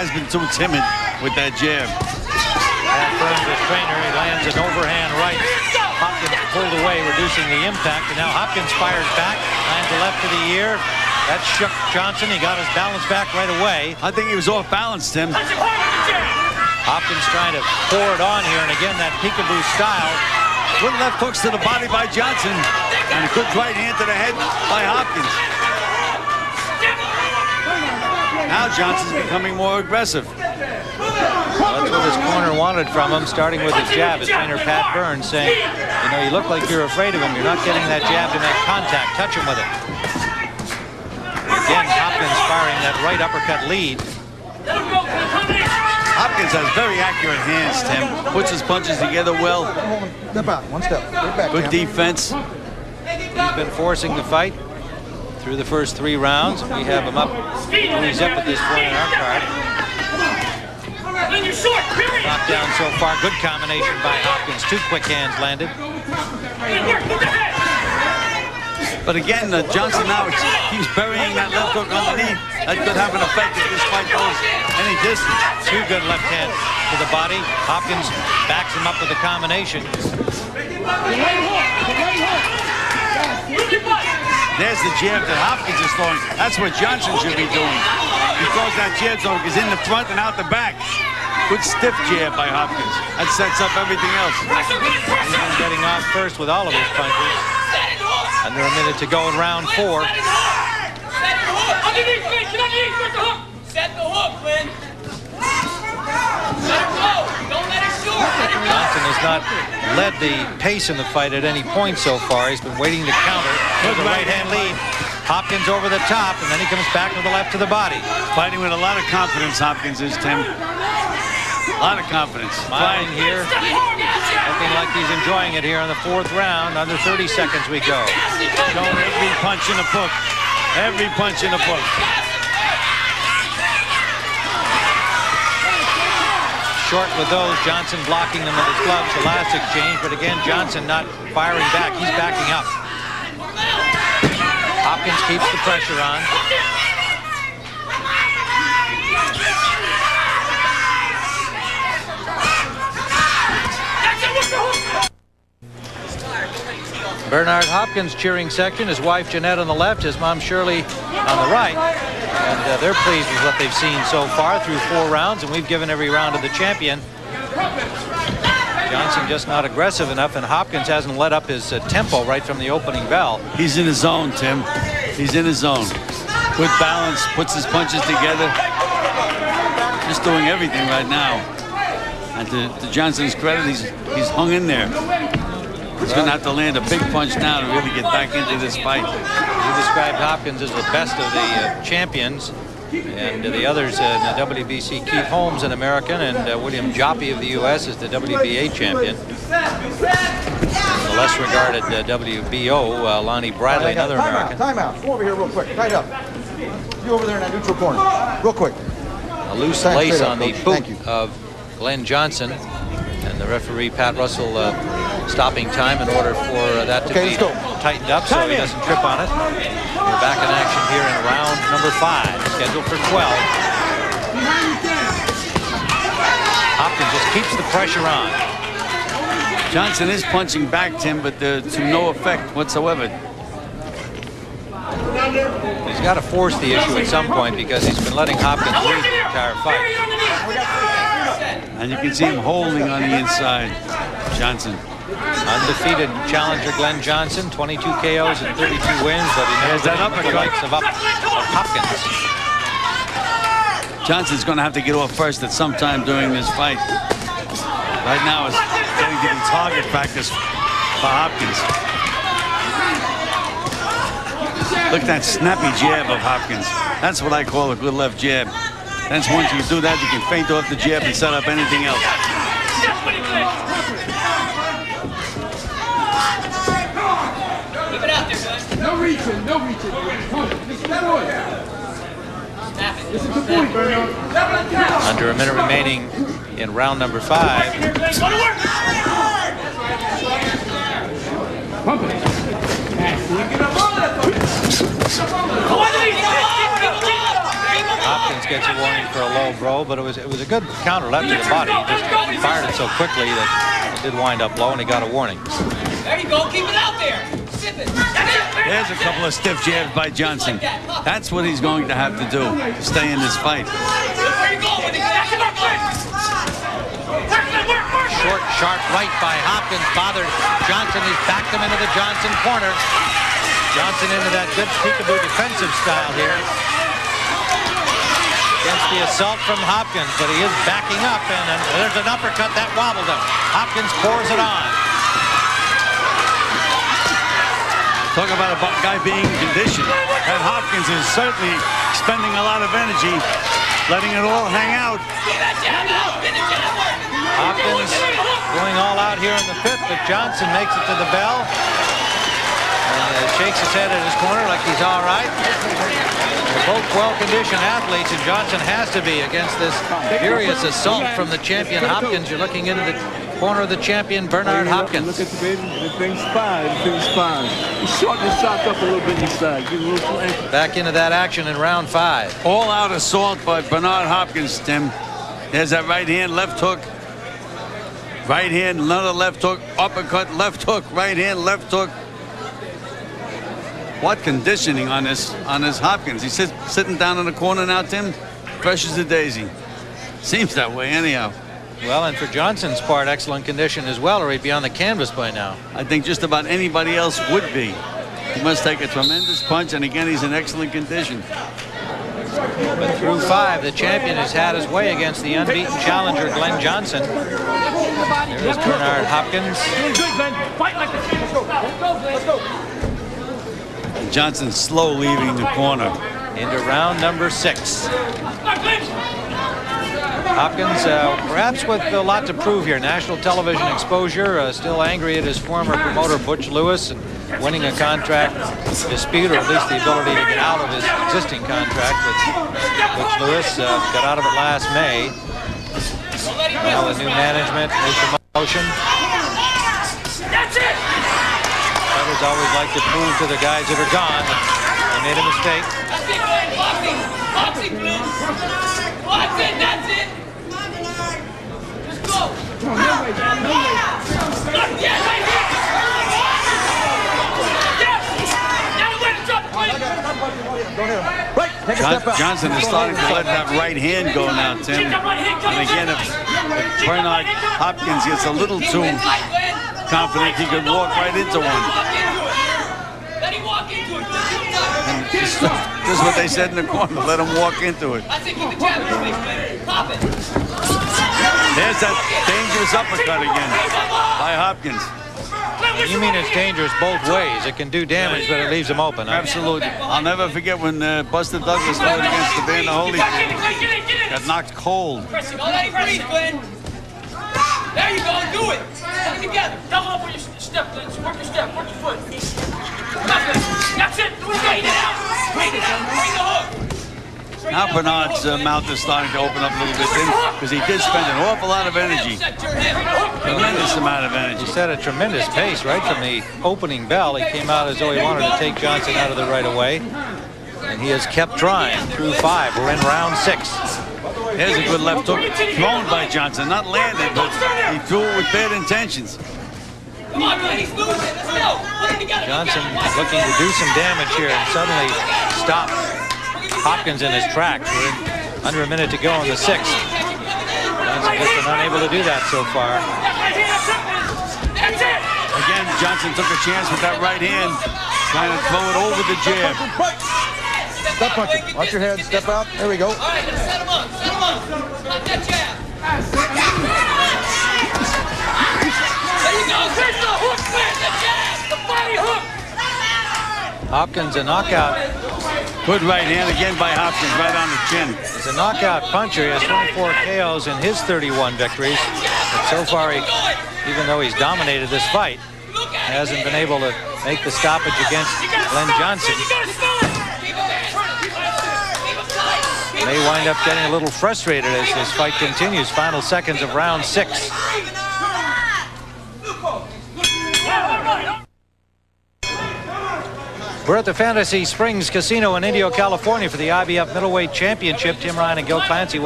has been too timid with that jab. Pat Burns, the trainer, he lands an overhand right. Hopkins pulled away, reducing the impact, and now Hopkins fires back, lands a left to the ear. That shook Johnson. He got his balance back right away. I think he was off balance, Tim. Hopkins trying to pour it on here, and again, that peekaboo style. Good left hooks to the body by Johnson, and a good right hand to the head by Hopkins. Now Johnson's becoming more aggressive. That's what his corner wanted from him, starting with his jab. His trainer, Pat Burns, saying, you know, you look like you're afraid of him. You're not getting that jab to make contact. Touch him with it. Again, Hopkins firing that right uppercut lead. Hopkins has very accurate hands, Tim. Puts his punches together well. Step out, one step. Get back, good Tim. defense. He's been forcing the fight through the first 3 rounds. We have him up 3 up at this point in our card. Knocked down so far. Good combination by Hopkins. 2 quick hands landed. But again, Johnson now keeps burying that left hook underneath. That could have an effect if this fight goes any distance. 2 good left hands to the body. Hopkins backs him up with a combination. There's the jab that Hopkins is throwing. That's what Johnson should be doing. He throws that jab so he's in the front and out the back. Good stiff jab by Hopkins. That sets up everything else. He's been getting off first with all of his punches. Under a minute to go in round 4. Set the hook, Glen. Let it go. Don't let it shoot. Johnson has not led the pace in the fight at any point so far. He's been waiting to counter with the right-hand lead. Hopkins over the top, and then he comes back with the left to the body. Fighting with a lot of confidence, Hopkins is, Tim. A lot of confidence. Smiling here. Looking like he's enjoying it here in the 4th round. Under 30 seconds we go. Showing every punch in the book. Every punch in the book. Short with those. Johnson blocking them with his gloves. The last exchange, but again, Johnson not firing back. He's backing up. Hopkins keeps the pressure on. Bernard Hopkins cheering section. His wife Jeanette on the left, his mom Shirley on the right. And they're pleased with what they've seen so far through 4 rounds, and we've given every round to the champion. Johnson just not aggressive enough, and Hopkins hasn't let up his tempo right from the opening bell. He's in his zone, Tim. He's in his zone. Good balance, puts his punches together. Just doing everything right now. And to Johnson's credit, he's hung in there. He's going to have to land a big punch now to really get back into this fight. You described Hopkins as the best of the champions, and the others in the WBC, Keith Holmes, an American, and William Joppy of the U.S. is the WBA champion. The less regarded WBO, Lonnie Bradley, another American. Time out. Come over here real quick. Tight up. You over there in that neutral corner. Real quick. A loose lace on the boot of Glen Johnson, and the referee, Pat Russell, stopping time in order for that to be tightened up so he doesn't trip on it. We're back in action here in round number 5, scheduled for 12. Hopkins just keeps the pressure on. Johnson is punching back, Tim, but to no effect whatsoever. He's got to force the issue at some point because he's been letting Hopkins lose the entire fight. And you can see him holding on the inside, Johnson. Undefeated challenger Glen Johnson, 22 KOs and 32 wins, but he knows that the likes of Hopkins. Johnson's going to have to get off first at some time during this fight. Right now it's getting to be target practice for Hopkins. Look at that snappy jab of Hopkins. That's what I call a good left jab. That's once you do that, you can feint off the jab and set up anything else. Keep it out there, guys. No reaching, no reaching. This is the point. This is the point, Bernard. Under a minute remaining in round number 5. Pump it. Hopkins gets a warning for a low blow, but it was a good counter left to the body. He just fired it so quickly that it did wind up low, and he got a warning. There you go. Keep it out there. Sip it. There's a couple of stiff jabs by Johnson. That's what he's going to have to do to stay in this fight. Where you going with it? Short, sharp right by Hopkins bothered Johnson. He's backed him into the Johnson corner. Johnson into that good peekaboo defensive style here against the assault from Hopkins, but he is backing up, and there's an uppercut that wobbled him. Hopkins pours it on. Talk about a guy being conditioned. And Hopkins is certainly spending a lot of energy, letting it all hang out. Hopkins going all out here in the fifth, but Johnson makes it to the bell. And shakes his head at his corner like he's all right. They're both well-conditioned athletes, and Johnson has to be against this furious assault from the champion Hopkins. You're looking into the corner of the champion Bernard Hopkins. Look at the baby. The thing's fine. The thing's fine. He shortened his shot up a little bit inside. Give a little flank. Back into that action in round 5. All-out assault by Bernard Hopkins, Tim. There's that right hand, left hook. Right hand, another left hook, uppercut, left hook, right hand, left hook. What conditioning on this Hopkins. He's sitting down in the corner now, Tim. Fresh as a daisy. Seems that way anyhow. Well, and for Johnson's part, excellent condition as well, or he'd be on the canvas by now. I think just about anybody else would be. He must take a tremendous punch, and again, he's in excellent condition. But through 5, the champion has had his way against the unbeaten challenger, Glen Johnson. There's Bernard Hopkins. Doing good, Glenn. Fight like this. Let's go. Let's go. Johnson slow leaving the corner. Into round number 6. Hopkins, perhaps with a lot to prove here. National television exposure, still angry at his former promoter, Butch Lewis, and winning a contract dispute, or at least the ability to get out of his existing contract with Butch Lewis. Got out of it last May. Now with new management, new promotion. Fighters always like to prove to the guys that are gone that they made a mistake. That's it, Glenn. Boxing. Boxing, Glenn. That's it. That's it. Let's go. Yeah, right here. Right, take a step out. Johnson is starting to let that right hand go now, Tim. And again, if Bernard Hopkins gets a little too confident, he could walk right into one. Let him walk into it. And this is what they said in the corner. Let him walk into it. I think keep the jab in his face, man. Pop it. There's that dangerous uppercut again by Hopkins. You mean it's dangerous both ways. It can do damage, but it leaves him open. Huh? Absolutely. I'll never forget when Buster Douglas fought against the Vander Holyfield. Got knocked cold. Don't let him breathe, Glenn. There you go. Do it. Put it together. Double up on your step, Glenn. Work your step. Work your foot. That's it. Straighten it out. Straighten it out. Bring the hook. Now Bernard's mouth is starting to open up a little bit, because he did spend an awful lot of energy. Tremendous amount of energy. He set a tremendous pace right from the opening bell. He came out as though he wanted to take Johnson out of the right of way. And he has kept trying through 5. We're in round 6. Here's a good left hook thrown by Johnson. Not landed, but he threw it with bad intentions. Come on, Glenn. He's losing. Let's go. Put it together. Johnson looking to do some damage here and suddenly stop Hopkins in his tracks. We're in under a minute to go in the 6th. Johnson has been unable to do that so far. Again, Johnson took a chance with that right hand, trying to throw it over the jab. Step punching. Watch your head. Step out. There we go. All right, let's set him up. Set him up. Stop that jab. There you go. There's the hook. There's the jab. The body hook. Hopkins a knockout. Good right hand again by Hopkins, right on the chin. He's a knockout puncher. He has 24 KOs in his 31 victories. But so far, even though he's dominated this fight, hasn't been able to make the stoppage against Glen Johnson. May wind up getting a little frustrated as this fight continues. Final seconds of round 6. We're at the Fantasy Springs Casino in Indio, California for the IBF Middleweight Championship. Tim Ryan and Gil Clancy